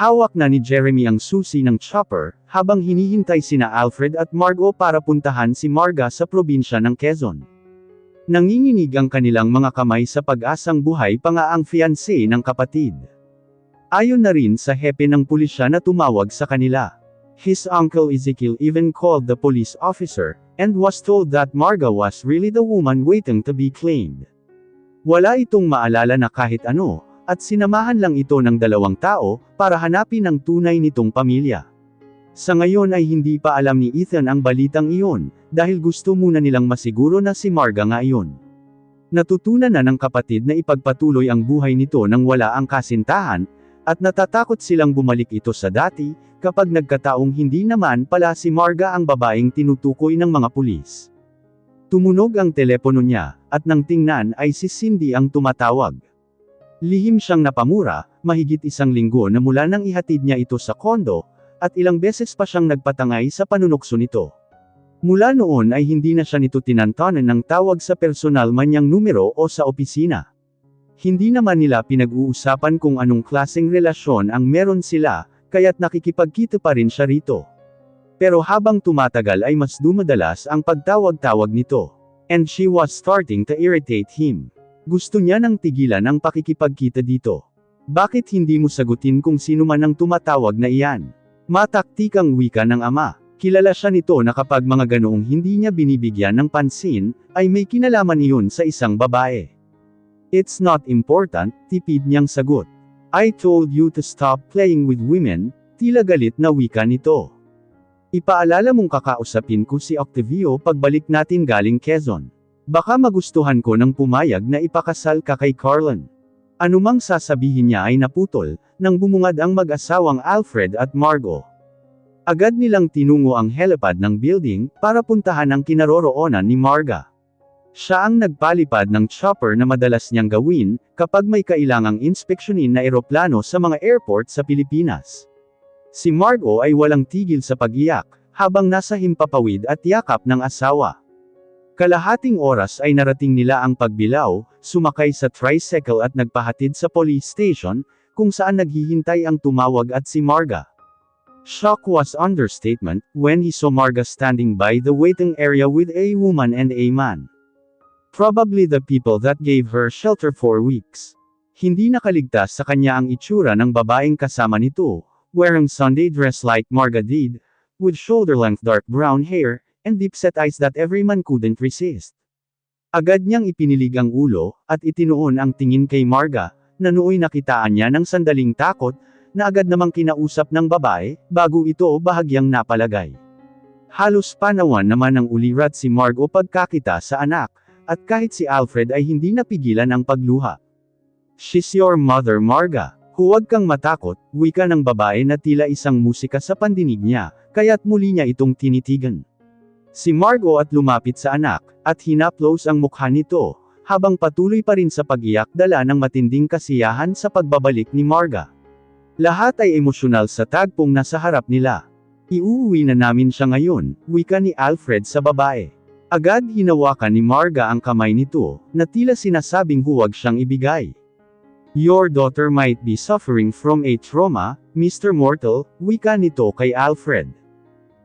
Hawak na ni Jeremy ang susi ng chopper, habang hinihintay sina Alfred at Margot para puntahan si Marga sa probinsya ng Quezon. Nanginginig ang kanilang mga kamay sa pag-asang buhay pa nga ang fiancé ng kapatid. Ayon na rin sa hepe ng pulisya na tumawag sa kanila. His uncle Ezekiel even called the police officer, and was told that Marga was really the woman waiting to be claimed. Wala itong maalala na kahit ano, at sinamahan lang ito ng dalawang tao, para hanapin ang tunay nitong pamilya. Sa ngayon ay hindi pa alam ni Ethan ang balitang iyon, dahil gusto muna nilang masiguro na si Marga nga iyon. Natutunan na ng kapatid na ipagpatuloy ang buhay nito nang wala ang kasintahan, at natatakot silang bumalik ito sa dati, kapag nagkataong hindi naman pala si Marga ang babaeng tinutukoy ng mga pulis. Tumunog ang telepono niya, at nang tingnan ay si Cindy ang tumatawag. Lihim siyang napamura, mahigit 1 linggo na mula nang ihatid niya ito sa kondo, at ilang beses pa siyang nagpatangay sa panunukso nito. Mula noon ay hindi na siya nito tinantanan ng tawag sa personal man niyang numero o sa opisina. Hindi naman nila pinag-uusapan kung anong klaseng relasyon ang meron sila, kaya't nakikipagkita pa rin siya rito. Pero habang tumatagal ay mas dumadalas ang pagtawag-tawag nito. And she was starting to irritate him. Gusto niya nang tigilan ang pakikipagkita dito. Bakit hindi mo sagutin kung sino man ang tumatawag na iyan? Mataktikang wika ng ama. Kilala siya nito na kapag mga ganoong hindi niya binibigyan ng pansin, ay may kinalaman iyon sa isang babae. It's not important, tipid niyang sagot. I told you to stop playing with women, tila galit na wika nito. Ipaalala mong kakausapin ko si Octavio pagbalik natin galing Quezon. Baka magustuhan ko nang pumayag na ipakasal ka kay Carlin. Anumang sasabihin niya ay naputol, nang bumungad ang mag-asawang Alfred at Margot. Agad nilang tinungo ang helipad ng building, para puntahan ang kinaroroonan ni Marga. Siya ang nagpalipad ng chopper na madalas niyang gawin, kapag may kailangang inspeksyonin na eroplano sa mga airport sa Pilipinas. Si Margot ay walang tigil sa pag-iyak, habang nasa himpapawid at yakap ng asawa. Kalahating oras ay narating nila ang pagbilaw, sumakay sa tricycle at nagpahatid sa police station, kung saan naghihintay ang tumawag at si Marga. Shock was understatement, when he saw Marga standing by the waiting area with a woman and a man. Probably the people that gave her shelter for weeks. Hindi nakaligtas sa kanya ang itsura ng babaeng kasama nito, wearing Sunday dress like Marga did, with shoulder-length dark brown hair, and deep-set eyes that every man couldn't resist. Agad niyang ipinilig ang ulo, at itinuon ang tingin kay Marga, na nooy nakitaan niya ng sandaling takot, na agad namang kinausap ng babae, bago ito bahagyang napalagay. Halos panawan naman ang ulirat si Margot pagkakita sa anak, at kahit si Alfred ay hindi napigilan ang pagluha. She's your mother, Marga. Huwag kang matakot, wika ng babae na tila isang musika sa pandinig niya, kaya't muli niya itong tinitigan. Si Margot at lumapit sa anak, at hinaplos ang mukha nito, habang patuloy pa rin sa pag-iyak dala ng matinding kasiyahan sa pagbabalik ni Marga. Lahat ay emosyonal sa tagpong nasa harap nila. Iuuwi na namin siya ngayon, wika ni Alfred sa babae. Agad hinawakan ni Marga ang kamay nito, na tila sinasabing huwag siyang ibigay. Your daughter might be suffering from a trauma, Mr. Mortal, wika nito kay Alfred.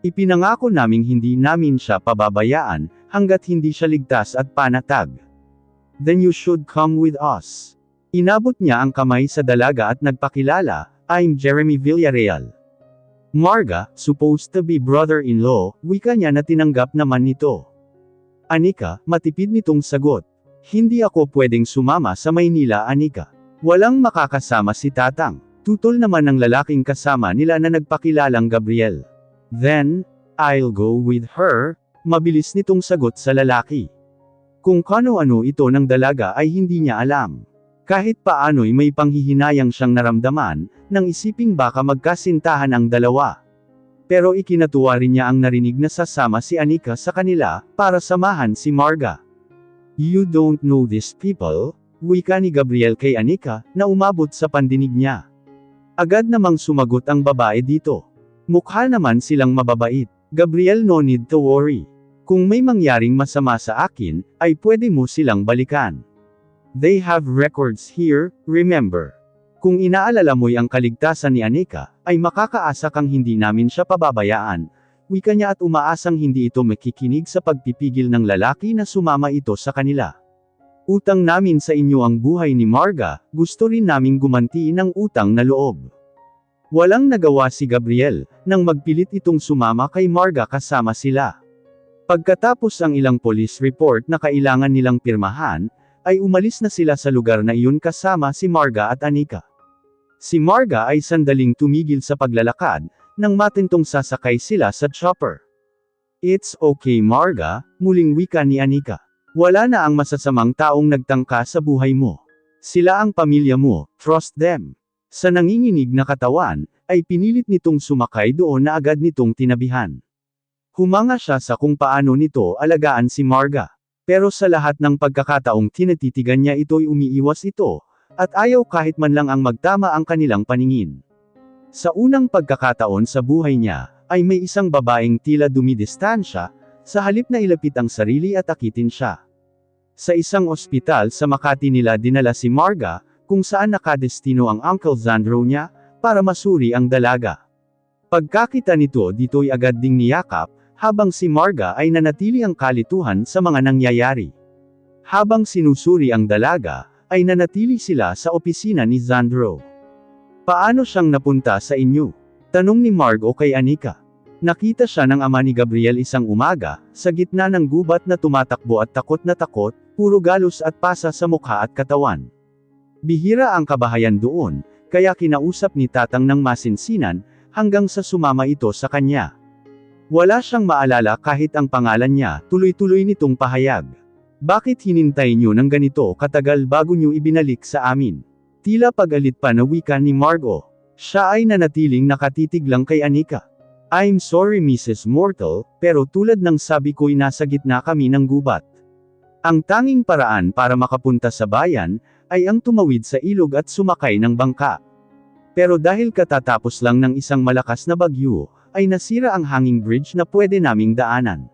Ipinangako naming hindi namin siya pababayaan, hanggat hindi siya ligtas at panatag. Then you should come with us. Inabot niya ang kamay sa dalaga at nagpakilala, I'm Jeremy Villarreal. Marga, supposed to be brother-in-law, wika niya na tinanggap naman nito. Anika, matipid nitong sagot. Hindi ako pwedeng sumama sa Maynila, Anika. Walang makakasama si Tatang. Tutol naman ng lalaking kasama nila na nagpakilalang Gabriel. Then, I'll go with her, mabilis nitong sagot sa lalaki. Kung kano-ano ito ng dalaga ay hindi niya alam. Kahit paano'y may panghihinayang siyang naramdaman, nang isiping baka magkasintahan ang dalawa. Pero ikinatuwa rin niya ang narinig na sasama si Anika sa kanila, para samahan si Marga. You don't know these people, wika ni Gabriel kay Anika, na umabot sa pandinig niya. Agad namang sumagot ang babae dito. Mukha naman silang mababait. Gabriel, no need to worry. Kung may mangyaring masama sa akin, ay pwede mo silang balikan. They have records here, remember. Kung inaalala mo'y ang kaligtasan ni Anika, ay makakaasa kang hindi namin siya pababayaan, wika niya at umaasang hindi ito makikinig sa pagpipigil ng lalaki na sumama ito sa kanila. Utang namin sa inyo ang buhay ni Marga, gusto rin naming gumantiin ang utang na loob. Walang nagawa si Gabriel, nang magpilit itong sumama kay Marga kasama sila. Pagkatapos ang ilang police report na kailangan nilang pirmahan, ay umalis na sila sa lugar na iyon kasama si Marga at Anika. Si Marga ay sandaling tumigil sa paglalakad, nang matintong sasakay sila sa chopper. It's okay Marga, muling wika ni Anika. Wala na ang masasamang taong nagtangka sa buhay mo. Sila ang pamilya mo, trust them. Sa nanginginig na katawan, ay pinilit nitong sumakay doon na agad nitong tinabihan. Humanga siya sa kung paano nito alagaan si Marga. Pero sa lahat ng pagkakataong tinatitigan niya ito'y umiiwas ito, at ayaw kahit man lang ang magtama ang kanilang paningin. Sa unang pagkakataon sa buhay niya, ay may isang babaeng tila dumidistansya, sa halip na ilapit ang sarili at akitin siya. Sa isang ospital sa Makati nila dinala si Marga, kung saan nakadestino ang Uncle Zandro niya, para masuri ang dalaga. Pagkakita nito dito'y agad ding niyakap, habang si Marga ay nanatili ang kalituhan sa mga nangyayari. Habang sinusuri ang dalaga, ay nanatili sila sa opisina ni Zandro. Paano siyang napunta sa inyo? Tanong ni Margo kay Anika. Nakita siya ng ama ni Gabriel isang umaga, sa gitna ng gubat na tumatakbo at takot na takot, puro galos at pasa sa mukha at katawan. Bihira ang kabahayan doon, kaya kinausap ni Tatang ng masinsinan, hanggang sa sumama ito sa kanya. Wala siyang maalala kahit ang pangalan niya, tuloy-tuloy nitong pahayag. Bakit hinintay niyo ng ganito katagal bago niyo ibinalik sa amin? Tila pag-alit pa na wika ni Margo. Siya ay nanatiling nakatitig lang kay Anika. I'm sorry Mrs. Mortal, pero tulad ng sabi ko'y nasa gitna kami ng gubat. Ang tanging paraan para makapunta sa bayan, ay ang tumawid sa ilog at sumakay ng bangka. Pero dahil katatapos lang ng isang malakas na bagyo, ay nasira ang hanging bridge na pwede naming daanan.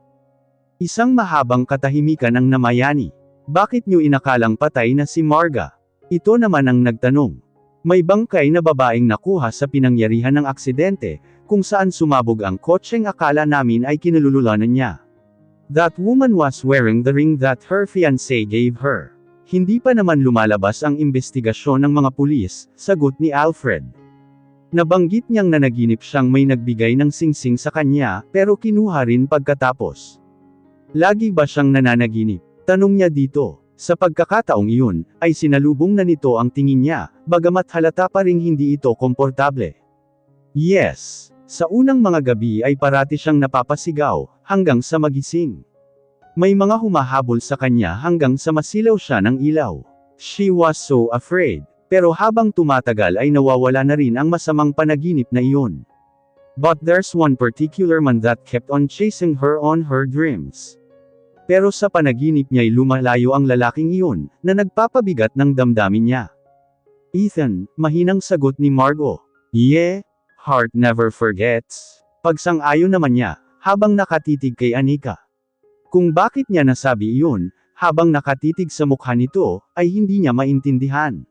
Isang mahabang katahimikan ang namayani. Bakit niyo inakalang patay na si Marga? Ito naman ang nagtanong. May bangkay na babaeng nakuha sa pinangyarihan ng aksidente, kung saan sumabog ang kotseng akala namin ay kinalululanan niya. That woman was wearing the ring that her fiancé gave her. Hindi pa naman lumalabas ang investigasyon ng mga pulis, sagot ni Alfred. Nabanggit niyang nanaginip siyang may nagbigay ng singsing sa kanya, pero kinuha rin pagkatapos. Lagi ba siyang nananaginip? Tanong niya dito. Sa pagkakataong iyon, ay sinalubong na nito ang tingin niya, bagamat halata pa ring hindi ito komportable. Yes. Sa unang mga gabi ay parati siyang napapasigaw, hanggang sa magising. May mga humahabol sa kanya hanggang sa masilaw siya ng ilaw. She was so afraid. Pero habang tumatagal ay nawawala na rin ang masamang panaginip na iyon. But there's one particular man that kept on chasing her on her dreams. Pero sa panaginip niya'y lumalayo ang lalaking iyon, na nagpapabigat ng damdamin niya. Ethan, mahinang sagot ni Margo. Yeah. Heart never forgets. Pagsang-ayon naman niya, habang nakatitig kay Anika. Kung bakit niya nasabi iyon, habang nakatitig sa mukha nito, ay hindi niya maintindihan.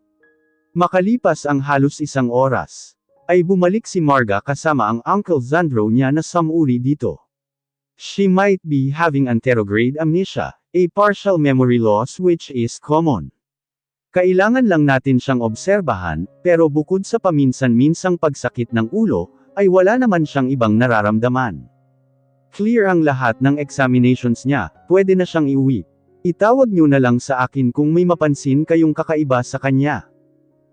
Makalipas ang halos isang oras, ay bumalik si Marga kasama ang Uncle Zandro niya na samuri dito. She might be having anterograde amnesia, a partial memory loss which is common. Kailangan lang natin siyang obserbahan, pero bukod sa paminsan-minsang pagsakit ng ulo, ay wala naman siyang ibang nararamdaman. Clear ang lahat ng examinations niya, pwede na siyang iuwi. Itawag niyo na lang sa akin kung may mapansin kayong kakaiba sa kanya.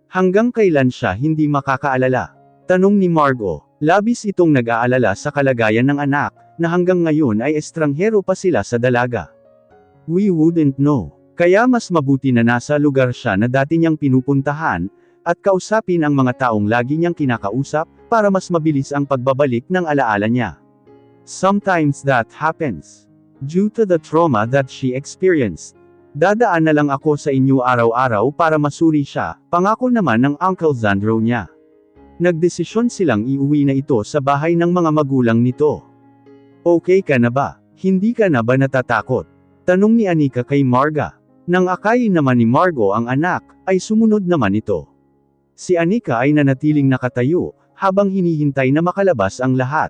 Hanggang kailan siya hindi makakaalala? Tanong ni Margo. Labis itong nag-aalala sa kalagayan ng anak, na hanggang ngayon ay estranghero pa sila sa dalaga. We wouldn't know. Kaya mas mabuti na nasa lugar siya na dati niyang pinupuntahan, at kausapin ang mga taong lagi niyang kinakausap, para mas mabilis ang pagbabalik ng alaala niya. Sometimes that happens. Due to the trauma that she experienced. Dadaan na lang ako sa inyo araw-araw para masuri siya, pangako naman ng Uncle Zandro niya. Nagdesisyon silang iuwi na ito sa bahay ng mga magulang nito. Okay ka na ba? Hindi ka na ba natatakot? Tanong ni Anika kay Marga. Nang akayin naman ni Margo ang anak, ay sumunod naman ito. Si Anika ay nanatiling nakatayo, habang hinihintay na makalabas ang lahat.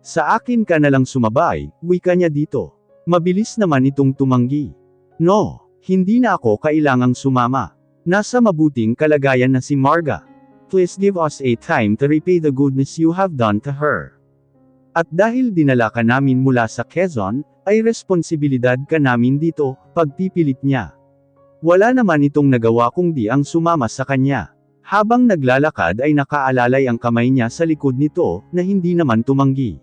Sa akin ka nalang sumabay, wika niya dito. Mabilis naman itong tumanggi. No, hindi na ako kailangang sumama. Nasa mabuting kalagayan na si Marga. Please give us a time to repay the goodness you have done to her. At dahil dinala ka namin mula sa Quezon, ay responsibilidad ka namin dito, pagpipilit niya. Wala naman itong nagawa kundi ang sumama sa kanya. Habang naglalakad ay nakaalalay ang kamay niya sa likod nito, na hindi naman tumanggi.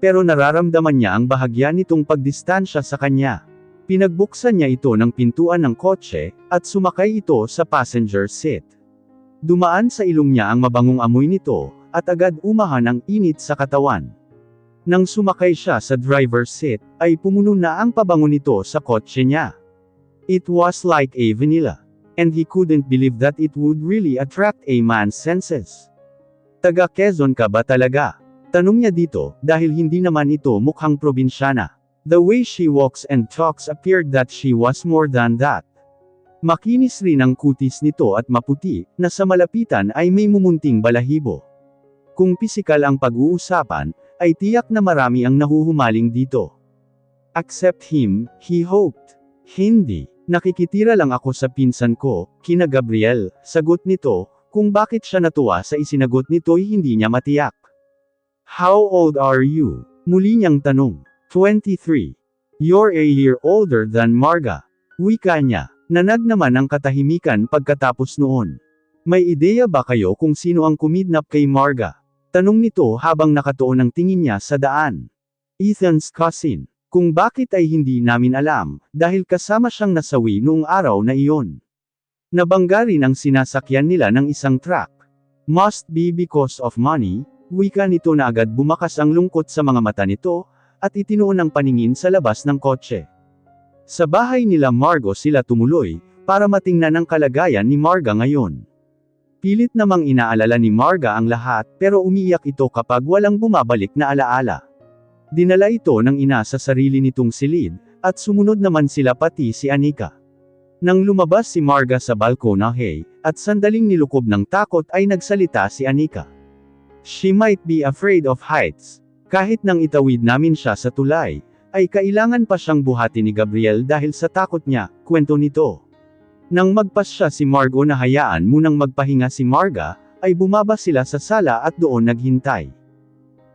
Pero nararamdaman niya ang bahagya nitong pagdistansya sa kanya. Pinagbuksan niya ito ng pintuan ng kotse, at sumakay ito sa passenger seat. Dumaan sa ilong niya ang mabangong amoy nito, at agad umahan ang init sa katawan. Nang sumakay siya sa driver's seat, ay pumuno na ang pabango nito sa kotse niya. It was like a vanilla. And he couldn't believe that it would really attract a man's senses. Taga Quezon ka ba talaga? Tanong niya dito, dahil hindi naman ito mukhang probinsyana. The way she walks and talks appeared that she was more than that. Makinis rin ang kutis nito at maputi, na sa malapitan ay may mumunting balahibo. Kung pisikal ang pag-uusapan, ay tiyak na marami ang nahuhumaling dito. Accept him, he hoped. Hindi. Nakikitira lang ako sa pinsan ko, kina Gabriel, sagot nito, kung bakit siya natuwa sa isinagot nito'y hindi niya matiyak. How old are you? Muli niyang tanong. 23. You're a year older than Marga. Wika niya. Nanag naman ang katahimikan pagkatapos noon. May ideya ba kayo kung sino ang kumidnap kay Marga? Tanong nito habang nakatuon ang tingin niya sa daan. Ethan's cousin. Kung bakit ay hindi namin alam, dahil kasama siyang nasawi noong araw na iyon. Nabangga rin ang sinasakyan nila ng isang truck. Must be because of money, wika nito na agad bumakas ang lungkot sa mga mata nito, at itinuon ang paningin sa labas ng kotse. Sa bahay nila Margo sila tumuloy, para matingnan ang kalagayan ni Marga ngayon. Pilit namang inaalala ni Marga ang lahat, pero umiiyak ito kapag walang bumabalik na alaala. Dinala ito ng ina sa sarili nitong silid, at sumunod naman sila pati si Anika. Nang lumabas si Marga sa balkonahe, at sandaling nilukob ng takot ay nagsalita si Anika. She might be afraid of heights. Kahit nang itawid namin siya sa tulay, ay kailangan pa siyang buhati ni Gabriel dahil sa takot niya, kwento nito. Nang magpas siya si Margo na hayaan munang magpahinga si Marga, ay bumaba sila sa sala at doon naghintay.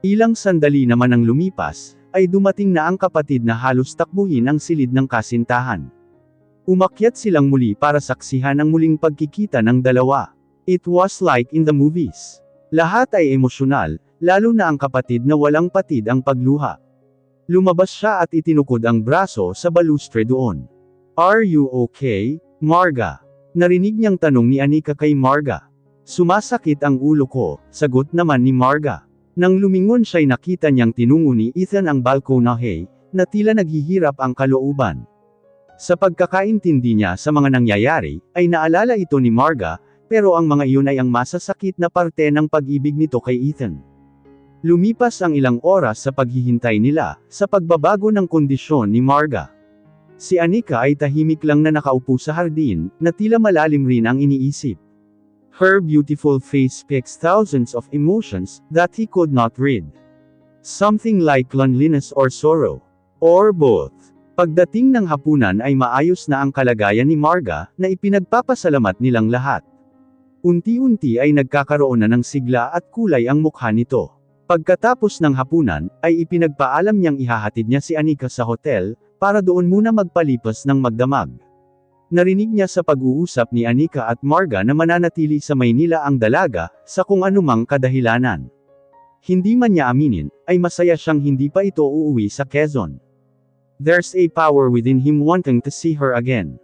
Ilang sandali naman ang lumipas, ay dumating na ang kapatid na halos takbuhin ang silid ng kasintahan. Umakyat silang muli para saksihan ang muling pagkikita ng dalawa. It was like in the movies. Lahat ay emosyonal, lalo na ang kapatid na walang patid ang pagluha. Lumabas siya at itinukod ang braso sa balustre doon. Are you okay, Marga? Narinig niyang tanong ni Anika kay Marga. Sumasakit ang ulo ko, sagot naman ni Marga. Nang lumingon siya'y nakita niyang tinungo ni Ethan ang balkonahe, na tila naghihirap ang kalooban. Sa pagkakaintindi niya sa mga nangyayari, ay naalala ito ni Marga, pero ang mga iyon ay ang masasakit na parte ng pag-ibig nito kay Ethan. Lumipas ang ilang oras sa paghihintay nila, sa pagbabago ng kondisyon ni Marga. Si Anika ay tahimik lang na nakaupo sa hardin, na tila malalim rin ang iniisip. Her beautiful face speaks thousands of emotions that he could not read. Something like loneliness or sorrow. Or both. Pagdating ng hapunan ay maayos na ang kalagayan ni Marga, na ipinagpapasalamat nilang lahat. Unti-unti ay nagkakaroon na ng sigla at kulay ang mukha nito. Pagkatapos ng hapunan, ay ipinagpaalam niyang ihahatid niya si Anika sa hotel, para doon muna magpalipas ng magdamag. Narinig niya sa pag-uusap ni Anika at Marga na mananatili sa Maynila ang dalaga, sa kung anumang kadahilanan. Hindi man niya aminin, ay masaya siyang hindi pa ito uuwi sa Quezon. There's a power within him wanting to see her again.